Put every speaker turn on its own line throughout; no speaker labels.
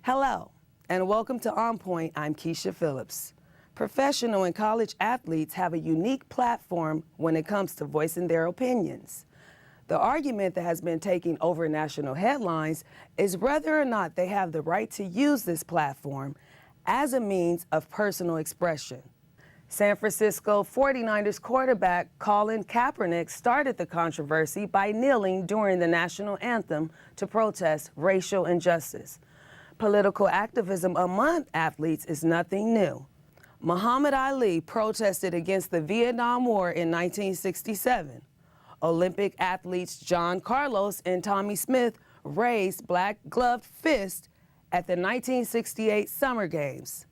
Hello, and welcome to On Point. I'm Keisha Phillips. Professional and college athletes have a unique platform when it comes to voicing their opinions. The argument that has been taking over national headlines is whether or not they have the right to use this platform as a means of personal expression. San Francisco 49ers quarterback Colin Kaepernick started the controversy by kneeling during the national anthem to protest racial injustice. Political activism among athletes is nothing new. Muhammad Ali protested against the Vietnam War in 1967. Olympic athletes John Carlos and Tommy Smith raised black-gloved fists at the 1968 Summer Games.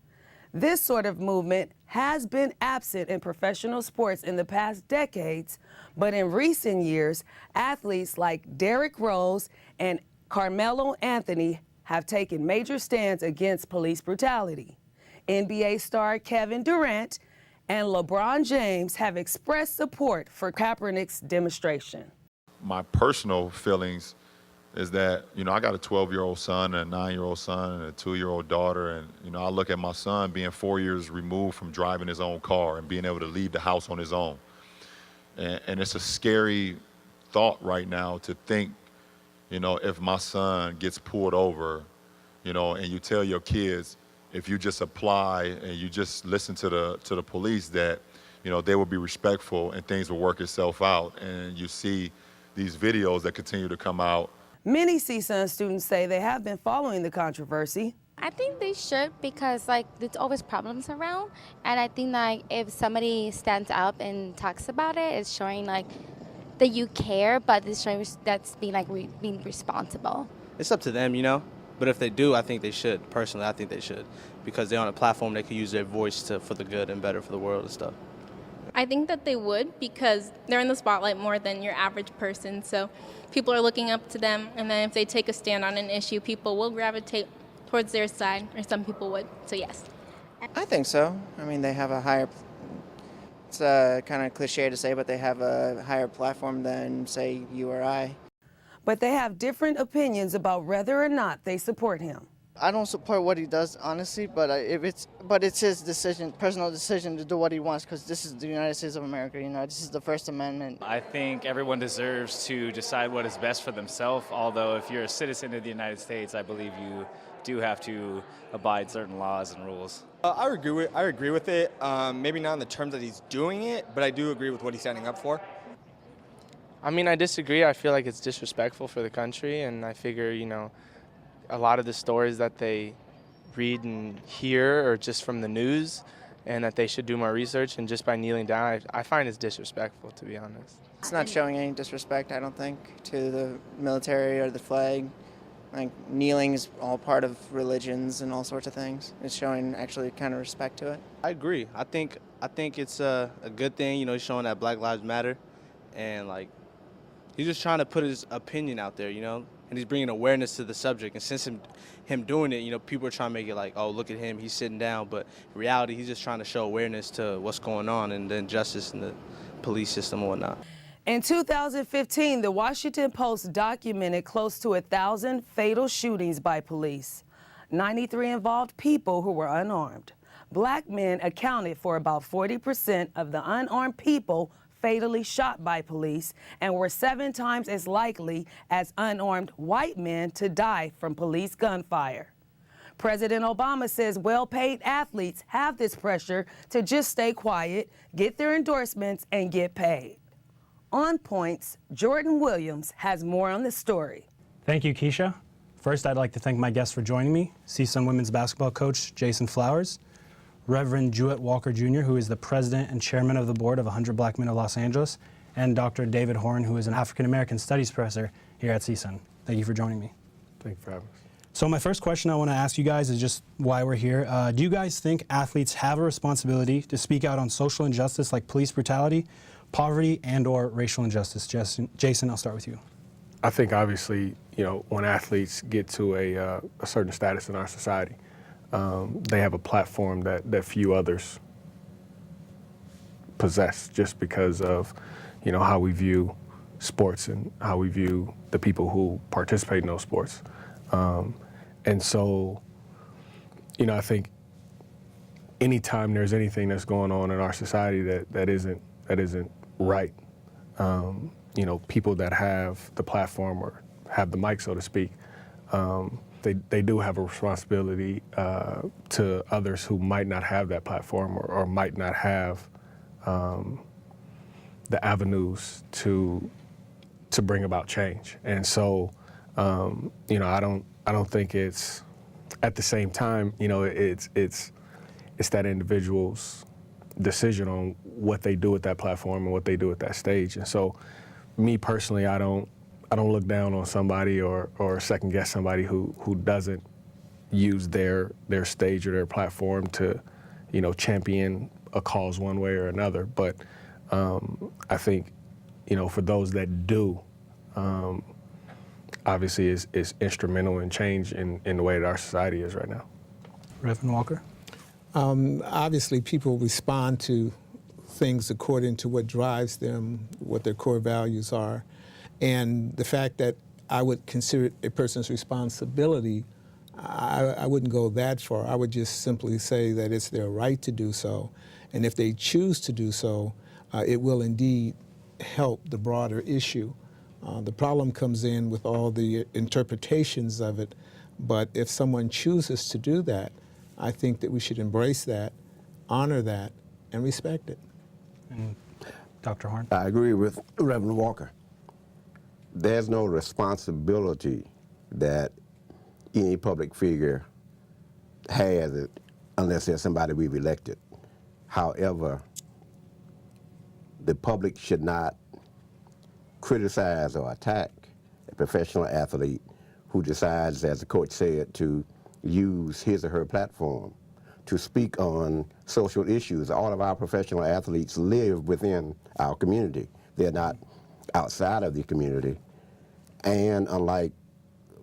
This sort of movement has been absent in professional sports in the past decades, but in recent years, athletes like Derrick Rose and Carmelo Anthony have taken major stands against police brutality. NBA star Kevin Durant and LeBron James have expressed support for Kaepernick's demonstration.
My personal feelings is that, I got a 12-year-old son, a 9-year-old son, and a 2-year-old daughter, and, I look at my son being 4 years removed from driving his own car and being able to leave the house on his own. And it's a scary thought right now to think, if my son gets pulled over, and you tell your kids, if you just apply and you just listen to the police, that, they will be respectful and things will work itself out. And you see these videos that continue to come out.
Many CSUN students say they have been following the controversy.
I think they should because, there's always problems around. And I think, if somebody stands up and talks about it, it's showing, that you care, but it's showing that's being responsible.
It's up to them, But if they do, I think they should. Personally, I think they should. Because they're on a platform they can use their voice for the good and better for the world and stuff.
I think that they would because they're in the spotlight more than your average person. So people are looking up to them. And then if they take a stand on an issue, people will gravitate towards their side, or some people would. So yes.
I think so. I mean, they have a higher, it's kind of cliche to say, but they have a higher platform than, say, you or I.
But they have different opinions about whether or not they support him.
I don't support what he does, honestly, but it's his decision, personal decision to do what he wants, because this is the United States of America, this is the First Amendment.
I think everyone deserves to decide what is best for themselves, although if you're a citizen of the United States, I believe you do have to abide certain laws and rules.
I agree with it, maybe not in the terms that he's doing it, but I do agree with what he's standing up for.
I mean, I disagree. I feel like it's disrespectful for the country, and I figure, a lot of the stories that they read and hear are just from the news, and that they should do more research, and just by kneeling down, I find it's disrespectful, to be honest.
It's not showing any disrespect, I don't think, to the military or the flag. Kneeling is all part of religions and all sorts of things. It's showing actually kind of respect to it.
I agree. I think it's a good thing, he's showing that Black Lives Matter, and he's just trying to put his opinion out there, and he's bringing awareness to the subject. And since him doing it, people are trying to make it oh, look at him, he's sitting down. But in reality, he's just trying to show awareness to what's going on and the injustice in the police system and whatnot.
In 2015, the Washington Post documented close to 1,000 fatal shootings by police. 93 involved people who were unarmed. Black men accounted for about 40% of the unarmed people fatally shot by police and were 7 times as likely as unarmed white men to die from police gunfire. President Obama says well-paid athletes have this pressure to just stay quiet, get their endorsements, and get paid. On Point's Jordan Williams has more on the story.
Thank you, Keisha. First, I'd like to thank my guests for joining me, CSUN women's basketball coach Jason Flowers, Reverend Jewett Walker Jr., who is the president and chairman of the board of 100 Black Men of Los Angeles, and Dr. David Horne, who is an African-American studies professor here at CSUN. Thank you for joining me.
Thank you for having us.
So my first question I want to ask you guys is just why we're here. Do you guys think athletes have a responsibility to speak out on social injustice like police brutality, poverty, and/or racial injustice? Jason, I'll start with you.
I think obviously, when athletes get to a certain status in our society, they have a platform that few others possess, just because of, how we view sports and how we view the people who participate in those sports. And so I think anytime there's anything that's going on in our society that isn't right, people that have the platform or have the mic, so to speak, they do have a responsibility to others who might not have that platform or might not have the avenues to bring about change. And so, I don't think it's, at the same time, it's that individual's decision on what they do with that platform and what they do at that stage. And so, me personally, I don't look down on somebody or second guess somebody who doesn't use their stage or their platform to, champion a cause one way or another. But I think, for those that do, obviously is instrumental in change in the way that our society is right now.
Reverend Walker?
Obviously, people respond to things according to what drives them, what their core values are. And the fact that I would consider it a person's responsibility, I wouldn't go that far. I would just simply say that it's their right to do so. And if they choose to do so, it will indeed help the broader issue. The problem comes in with all the interpretations of it. But if someone chooses to do that, I think that we should embrace that, honor that, and respect it.
And Dr. Horne?
I agree with Reverend Walker. There's no responsibility that any public figure has unless there's somebody we've elected. However, the public should not criticize or attack a professional athlete who decides, as the coach said, to use his or her platform to speak on social issues. All of our professional athletes live within our community. They're not outside of the community. And unlike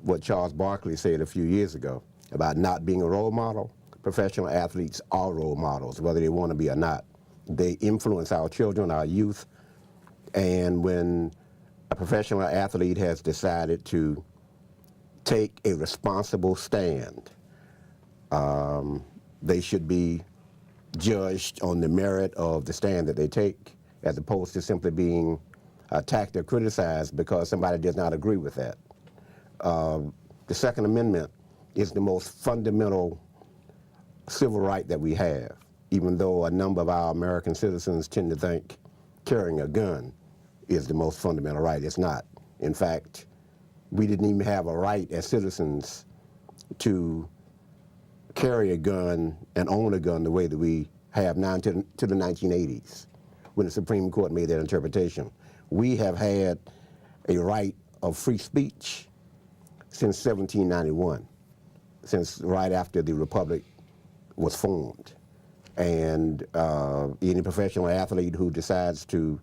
what Charles Barkley said a few years ago about not being a role model, professional athletes are role models, whether they want to be or not. They influence our children, our youth, and when a professional athlete has decided to take a responsible stand, they should be judged on the merit of the stand that they take, as opposed to simply being attacked or criticized because somebody does not agree with that. The Second Amendment is the most fundamental civil right that we have, even though a number of our American citizens tend to think carrying a gun is the most fundamental right. It's not. In fact, we didn't even have a right as citizens to carry a gun and own a gun the way that we have now to the 1980s, when the Supreme Court made that interpretation. We have had a right of free speech since 1791, since right after the Republic was formed. And any professional athlete who decides to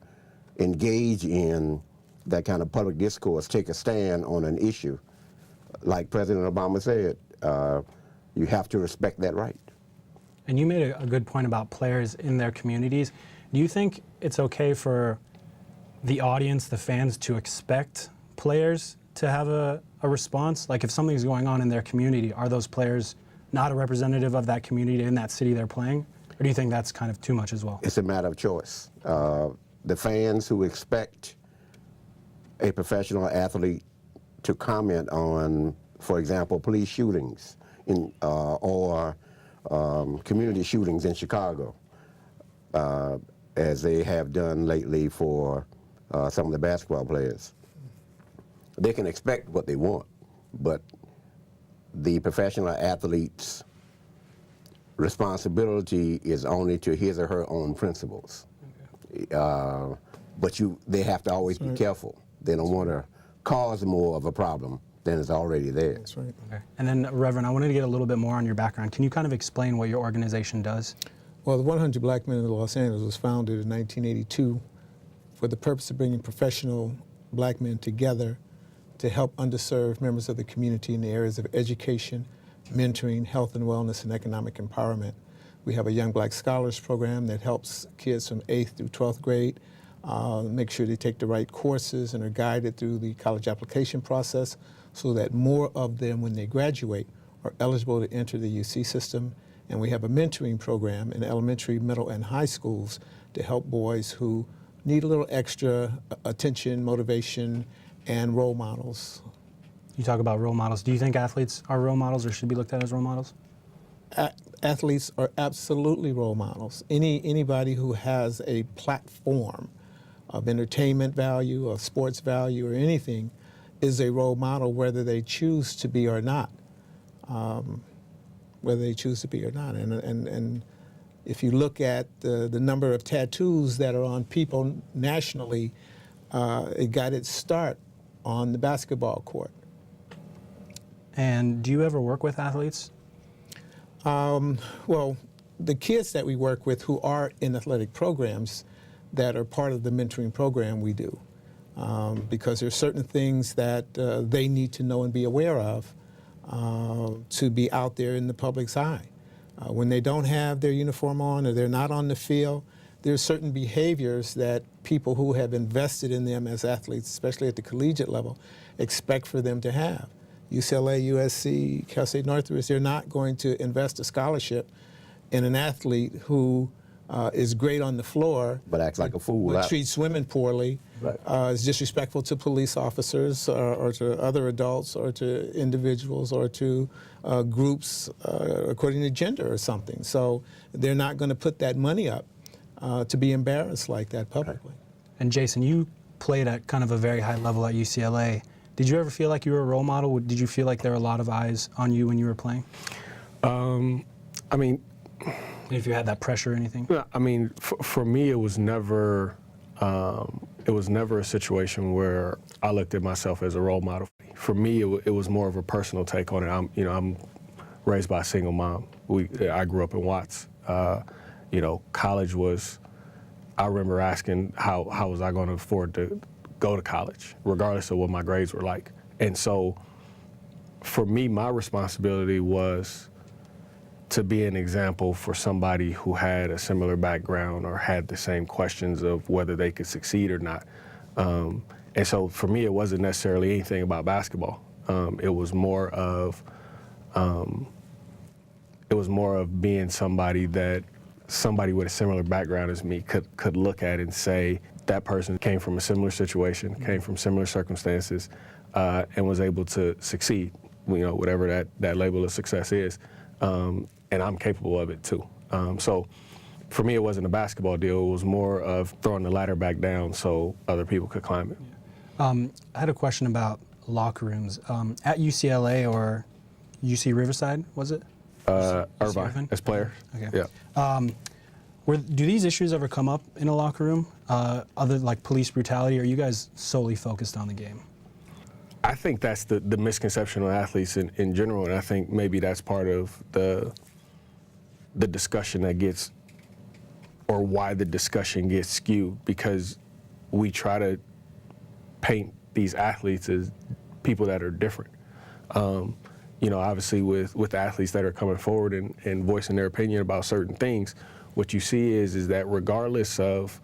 engage in that kind of public discourse, take a stand on an issue, like President Obama said, you have to respect that right.
And you made a good point about players in their communities. Do you think it's okay for the audience, the fans, to expect players to have a response? Like if something's going on in their community, are those players not a representative of that community in that city they're playing? Or do you think that's kind of too much as well?
It's a matter of choice. The fans who expect a professional athlete to comment on, for example, police shootings or community shootings in Chicago, as they have done lately for some of the basketball players. They can expect what they want, but the professional athlete's responsibility is only to his or her own principles. Okay. But they have to always be careful. They don't want to cause more of a problem than is already there.
That's right.
Okay. And then, Reverend, I wanted to get a little bit more on your background. Can you kind of explain what your organization does?
Well, the 100 Black Men of Los Angeles was founded in 1982 for the purpose of bringing professional black men together to help underserved members of the community in the areas of education, mentoring, health and wellness, and economic empowerment. We have a Young Black Scholars Program that helps kids from 8th through 12th grade make sure they take the right courses and are guided through the college application process so that more of them, when they graduate, are eligible to enter the UC system. And we have a mentoring program in elementary, middle, and high schools to help boys who need a little extra attention, motivation, and role models.
You talk about role models. Do you think athletes are role models or should be looked at as role models?
Athletes are absolutely role models. Anybody who has a platform of entertainment value, of sports value, or anything is a role model, whether they choose to be or not. Whether they choose to be or not. And if you look at the number of tattoos that are on people nationally, it got its start on the basketball court.
And do you ever work with athletes?
Well, the kids that we work with who are in athletic programs that are part of the mentoring program, we do. Because there's certain things that they need to know and be aware of to be out there in the public's eye. When they don't have their uniform on or they're not on the field, there's certain behaviors that people who have invested in them as athletes, especially at the collegiate level, expect for them to have. UCLA, USC, Cal State Northridge, they're not going to invest a scholarship in an athlete who is great on the floor,
but acts like a fool,
but treats women poorly, right. Is disrespectful to police officers or to other adults or to individuals or to groups according to gender or something. So they're not going to put that money up to be embarrassed like that publicly.
And Jason, you played at kind of a very high level at UCLA. Did you ever feel like you were a role model? Did you feel like there were a lot of eyes on you when you were playing?
I mean,
if you had that pressure or anything?
I mean, for me, it was never a situation where I looked at myself as a role model. For me, it was more of a personal take on it. I'm raised by a single mom. I grew up in Watts. College was. I remember asking how was I going to afford to go to college, regardless of what my grades were like. And so, for me, my responsibility was to be an example for somebody who had a similar background or had the same questions of whether they could succeed or not. And so for me, it wasn't necessarily anything about basketball. It was more of being somebody that somebody with a similar background as me could look at and say, that person came from a similar situation, came from similar circumstances, and was able to succeed, whatever that label of success is. And I'm capable of it too. So for me, it wasn't a basketball deal. It was more of throwing the ladder back down so other people could climb it.
I had a question about locker rooms. At UCLA or UC Riverside, was it?
Irvine, as player.
Okay.
Yeah.
Do these issues ever come up in a locker room, other like police brutality, or are you guys solely focused on the game?
I think that's the misconception of athletes in general, and I think maybe that's part of the discussion that gets, or why the discussion gets skewed, because we try to paint these athletes as people that are different. Obviously with athletes that are coming forward and voicing their opinion about certain things, what you see is that regardless of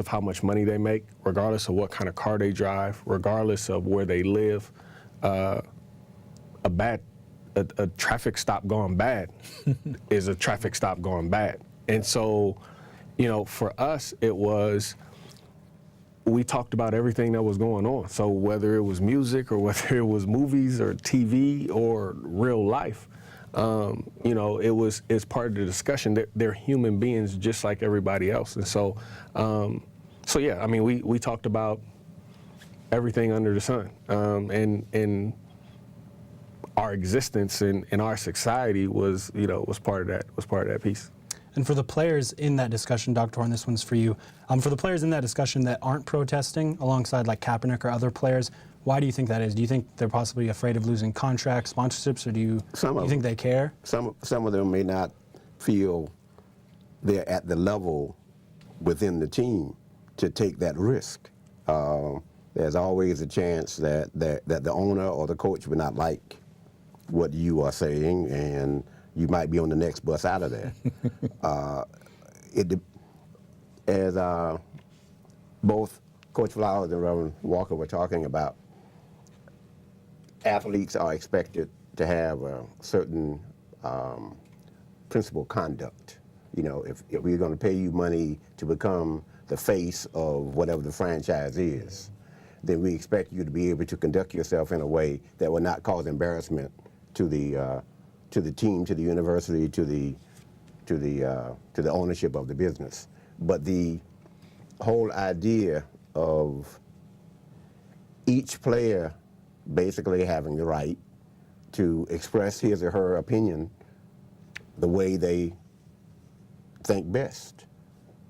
how much money they make, regardless of what kind of car they drive, regardless of where they live, a traffic stop going bad is a traffic stop going bad. And so, for us, it was, we talked about everything that was going on. So whether it was music or whether it was movies or TV or real life, it's part of the discussion. They're human beings just like everybody else. And so, we talked about everything under the sun. And our existence in our society was part of that piece.
And for the players in that discussion, Dr. Horne, this one's for you. For the players in that discussion that aren't protesting alongside like Kaepernick or other players, why do you think that is? Do you think they're possibly afraid of losing contracts, sponsorships, or do you think they care?
Some of them may not feel they're at the level within the team to take that risk. There's always a chance that the owner or the coach would not like what you are saying, and you might be on the next bus out of there. As both Coach Flowers and Reverend Walker were talking about, athletes are expected to have a certain principled conduct. You know, if we're going to pay you money to become the face of whatever the franchise is, then we expect you to be able to conduct yourself in a way that will not cause embarrassment to the team, to the university, to the ownership of the business. But the whole idea of each player basically having the right to express his or her opinion the way they think best.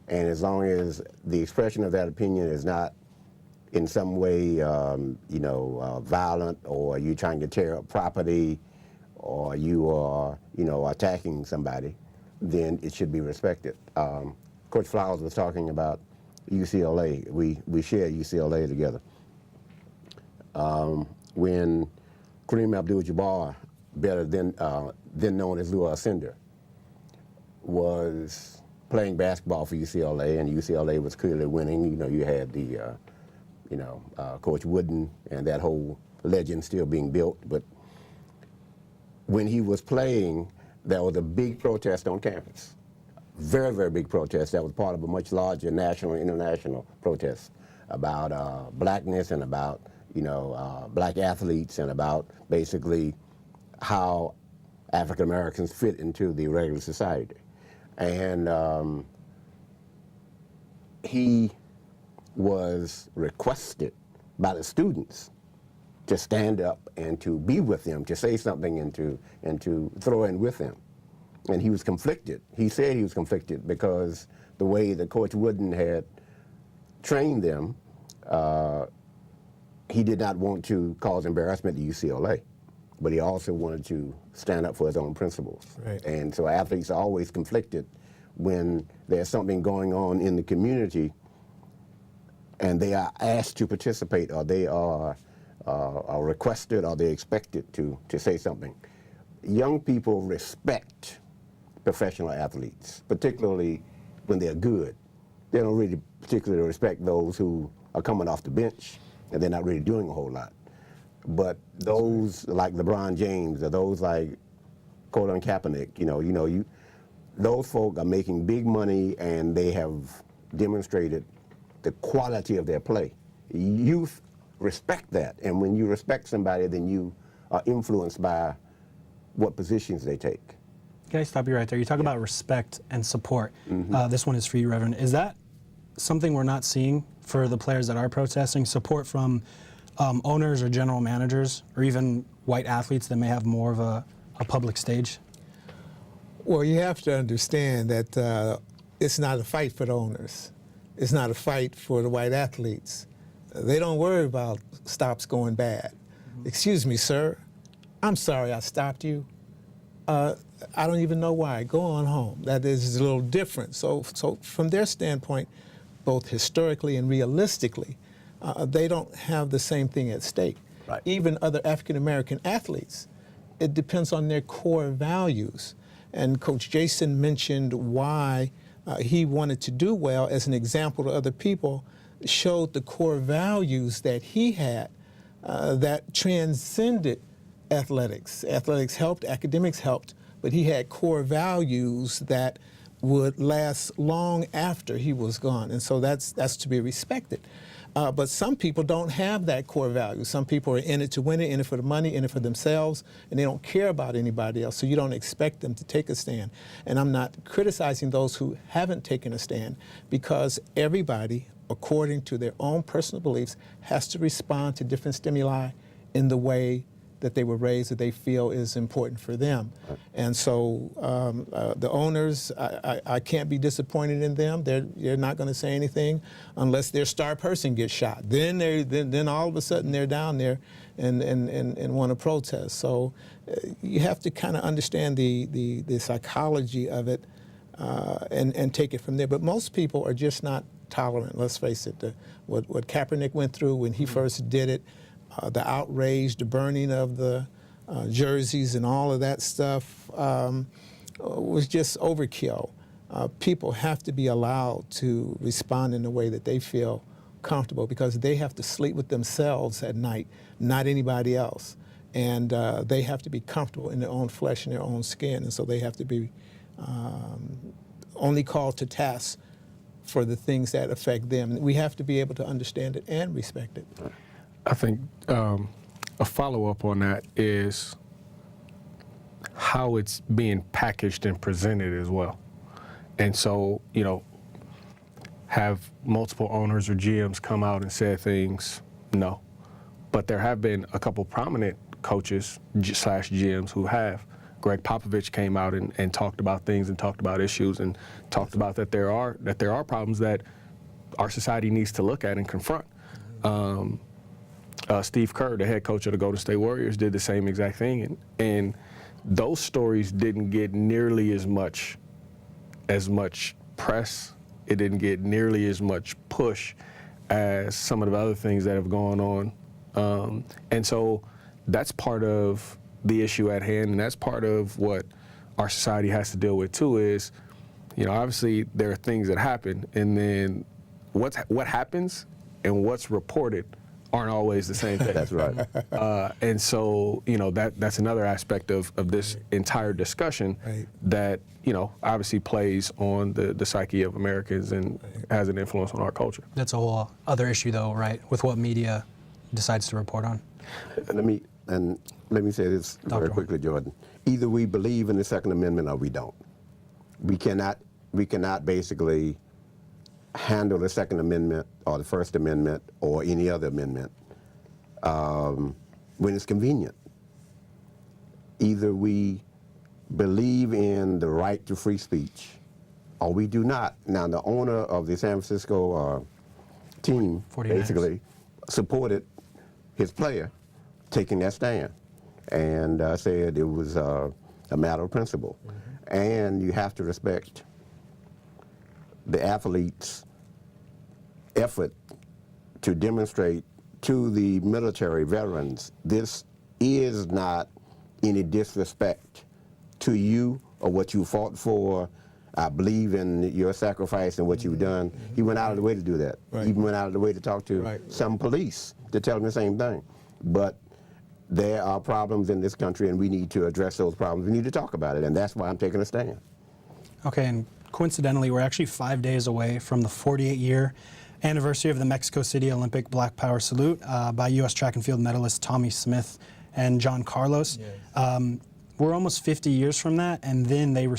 And as long as the expression of that opinion is not in some way, violent, or you trying to tear up property, or you are, attacking somebody, then it should be respected. Coach Flowers was talking about UCLA. We share UCLA together. When Kareem Abdul-Jabbar, better then known as Lou Alcindor, was playing basketball for UCLA, and UCLA was clearly winning. You had the, Coach Wooden and that whole legend still being built. But when he was playing, there was a big protest on campus. Very, very big protest. That was part of a much larger national and international protest about blackness and about, black athletes, and about basically how African Americans fit into the regular society. And he was requested by the students to stand up and to be with them, to say something, and to throw in with them. And he was conflicted. He said he was conflicted because the way that Coach Wooden had trained them, he did not want to cause embarrassment to UCLA, but he also wanted to stand up for his own principles.
Right.
And so athletes are always conflicted when there's something going on in the community and they are asked to participate, or they are requested, or they're expected to say something. Young people respect professional athletes, particularly when they're good. They don't really particularly respect those who are coming off the bench and they're not really doing a whole lot. But those like LeBron James, or those like Colin Kaepernick, those folk are making big money, and they have demonstrated the quality of their play. Youth respect that, and when you respect somebody, then you are influenced by what positions they take.
Can I stop you right there? You talk about respect and support. This one is for you, Reverend. Is that something we're not seeing for the players that are protesting? Support from owners or general managers, or even white athletes that may have more of a public stage?
Well, you have to understand that it's not a fight for the owners. It's not a fight for the white athletes. They don't worry about stops going bad. Excuse me, sir. I'm sorry I stopped you. I don't even know why. Go on home. That is a little different. So from their standpoint, both historically and realistically, they don't have the same thing at stake.
Right.
Even other African-American athletes, it depends on their core values. And Coach Jason mentioned why he wanted to do well as an example to other people, showed the core values that he had that transcended athletics. Athletics helped, academics helped, but he had core values that would last long after he was gone. And so that's to be respected. But some people don't have that core value. Some people are in it to win it, in it for the money, in it for themselves, and they don't care about anybody else, so you don't expect them to take a stand. And I'm not criticizing those who haven't taken a stand, because everybody, according to their own personal beliefs, has to respond to different stimuli in the way that they were raised, that they feel is important for them. And so the owners, I can't be disappointed in them. They're not going to say anything unless their star person gets shot. Then all of a sudden they're down there and want to protest. So you have to kind of understand the psychology of it and take it from there. But most people are just not tolerant. Let's face it. What Kaepernick went through when he first did it, the outrage, the burning of the jerseys and all of that stuff was just overkill. People have to be allowed to respond in the way that they feel comfortable, because they have to sleep with themselves at night, not anybody else. And they have to be comfortable in their own flesh and their own skin, and so they have to be only called to task for the things that affect them. We have to be able to understand it and respect it.
I think a follow-up on that is how it's being packaged and presented as well. And so, have multiple owners or GMs come out and say things? No. But there have been a couple prominent coaches / GMs who have. Greg Popovich came out and talked about things and talked about issues and talked about that there are problems that our society needs to look at and confront. Steve Kerr, the head coach of the Golden State Warriors, did the same exact thing, and those stories didn't get nearly as much press. It didn't get nearly as much push as some of the other things that have gone on, and so that's part of the issue at hand, and that's part of what our society has to deal with too. Is, obviously there are things that happen, and then what happens and what's reported aren't always the same thing.
That's right.
And so, that's another aspect of this entire discussion that, obviously plays on the psyche of Americans and has an influence on our culture.
That's a whole other issue, though, right, with what media decides to report on.
Let me say this very quickly, Jordan. Either we believe in the Second Amendment or we don't. We cannot basically handle the Second Amendment or the First Amendment or any other amendment when it's convenient. Either we believe in the right to free speech or we do not. Now, the owner of the San Francisco team
49ers.
basically supported his player taking that stand and said it was a matter of principle. And you have to respect the athletes' effort to demonstrate to the military veterans, this is not any disrespect to you or what you fought for. I believe in your sacrifice and what you've done. He went out of the way to do that. He even went out of the way to talk to some police to tell them the same thing. But there are problems in this country, and we need to address those problems. We need to talk about it, and that's why I'm taking a stand.
Okay, and coincidentally, we're actually 5 days away from the 48-year anniversary of the Mexico City Olympic Black Power Salute by U.S. track and field medalists Tommy Smith and John Carlos. Yes. We're almost 50 years from that, and then they were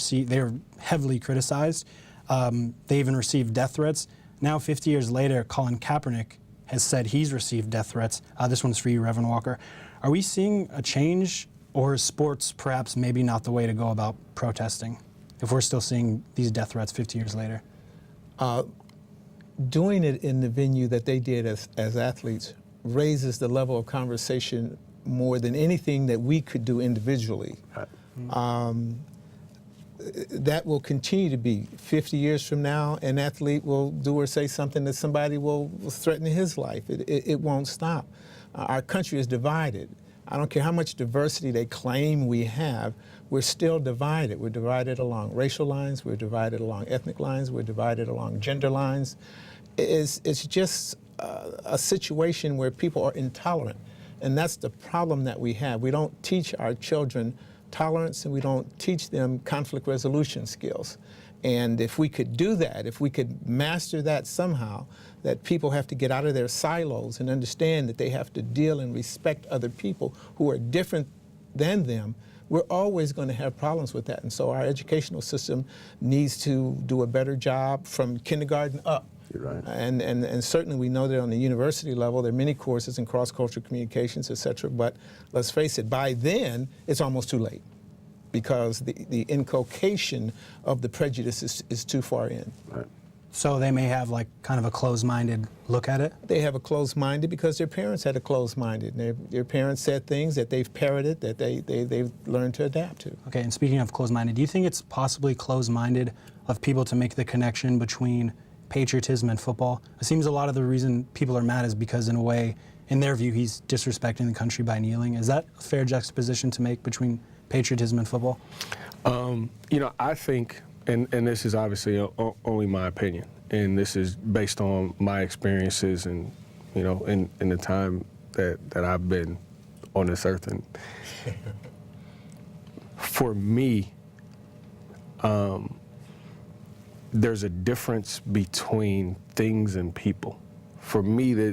heavily criticized. They even received death threats. Now, 50 years later, Colin Kaepernick has said he's received death threats. This one's for you, Reverend Walker. Are we seeing a change, or is sports perhaps maybe not the way to go about protesting if we're still seeing these death threats 50 years later?
Doing it in the venue that they did as athletes raises the level of conversation more than anything that we could do individually. That will continue to be 50 years from now. An athlete will do or say something that somebody will threaten his life. It won't stop. Our country is divided. I don't care how much diversity they claim we have, we're still divided. We're divided along racial lines, we're divided along ethnic lines, we're divided along gender lines. It's just a situation where people are intolerant. And that's the problem that we have. We don't teach our children tolerance, and we don't teach them conflict resolution skills. And if we could do that, if we could master that somehow, that people have to get out of their silos and understand that they have to deal and respect other people who are different than them, we're always going to have problems with that. And so our educational system needs to do a better job from kindergarten up.
You're right.
And certainly we know that on the university level, there are many courses in cross-cultural communications, et cetera, but let's face it, by then, it's almost too late because the inculcation of the prejudice is too far in.
Right.
So they may have like kind of a closed-minded look at it?
They have a closed-minded because their parents had a closed-minded. Their parents said things that they've parroted, that they've learned to adapt to.
Okay, and speaking of closed-minded, do you think it's possibly closed-minded of people to make the connection between patriotism and football? It seems a lot of the reason people are mad is because, in a way, in their view, he's disrespecting the country by kneeling. Is that a fair juxtaposition to make between patriotism and football?
I think, and this is obviously only my opinion, and this is based on my experiences and, in the time that I've been on this earth. And for me, there's a difference between things and people. For me, when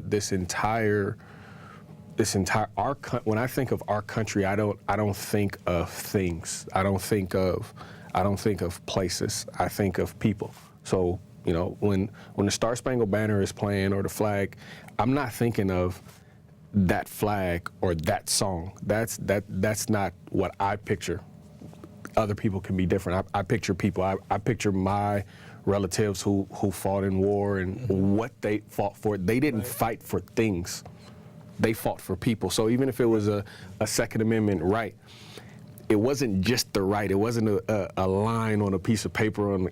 I think of our country, I don't think of things. I don't think of places. I think of people. So, you know, when the Star Spangled Banner is playing or the flag, I'm not thinking of that flag or that song. That's not what I picture. Other people can be different. I picture people. I picture my relatives who fought in war and what they fought for. They didn't fight for things. They fought for people. So even if it was a Second Amendment right, it wasn't just the right. It wasn't a line on a piece of paper on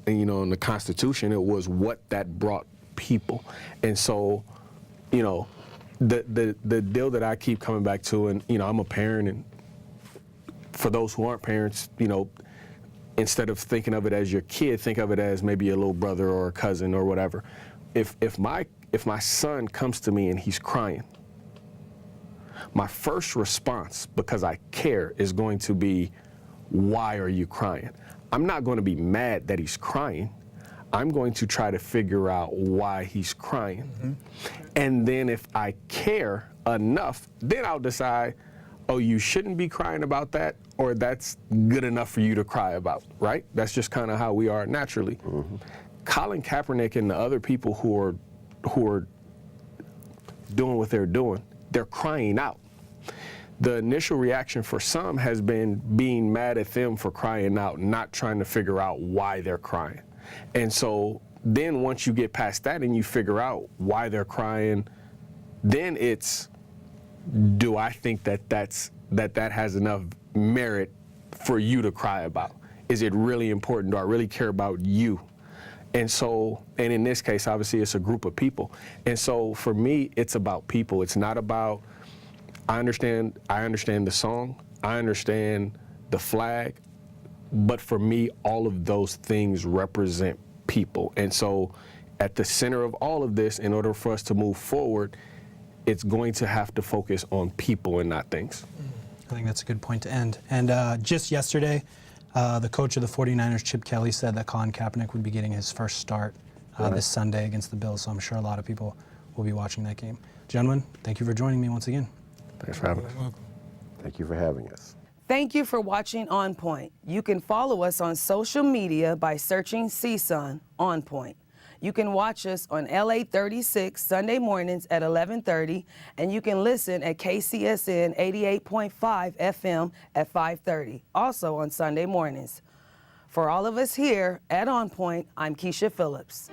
the Constitution. It was what that brought people. And so, you know, the deal that I keep coming back to, and you know, I'm a parent, and for those who aren't parents, you know, instead of thinking of it as your kid, think of it as maybe a little brother or a cousin or whatever. If my son comes to me and he's crying, my first response, because I care, is going to be, why are you crying? I'm not going to be mad that he's crying. I'm going to try to figure out why he's crying. Mm-hmm. And then if I care enough, then I'll decide, oh, you shouldn't be crying about that, or that's good enough for you to cry about, right? That's just kind of how we are naturally. Mm-hmm. Colin Kaepernick and the other people who are doing what they're doing, they're crying out. The initial reaction for some has been being mad at them for crying out, not trying to figure out why they're crying. And so then once you get past that and you figure out why they're crying, then it's, do I think that that has enough merit for you to cry about? Is it really important? Do I really care about you? And so, and in this case, obviously it's a group of people. And so for me, it's about people. It's not about, I understand the song, I understand the flag, but for me, all of those things represent people. And so at the center of all of this, in order for us to move forward, it's going to have to focus on people and not things.
I think that's a good point to end. And just yesterday, the coach of the 49ers, Chip Kelly, said that Colin Kaepernick would be getting his first start this Sunday against the Bills, so I'm sure a lot of people will be watching that game. Gentlemen, thank you for joining me once again.
Thanks for having us.
Thank you for having us.
Thank you for watching On Point. You can follow us on social media by searching CSUN On Point. You can watch us on LA 36 Sunday mornings at 11:30, and you can listen at KCSN 88.5 FM at 5:30, also on Sunday mornings. For all of us here at On Point, I'm Keisha Phillips.